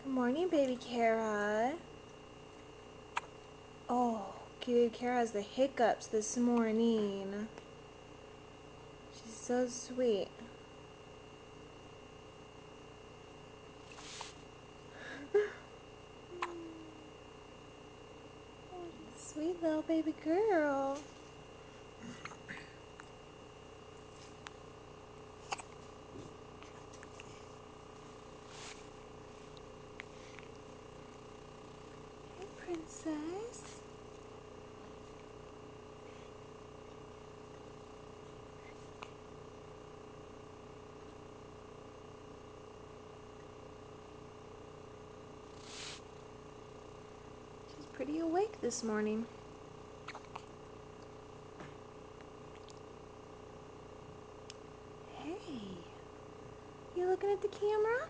Good morning, baby Kara. Oh, baby Kara has the hiccups this morning. She's so sweet. Sweet little baby girl. Hey, princess. She's pretty awake this morning. Hey, you looking at the camera?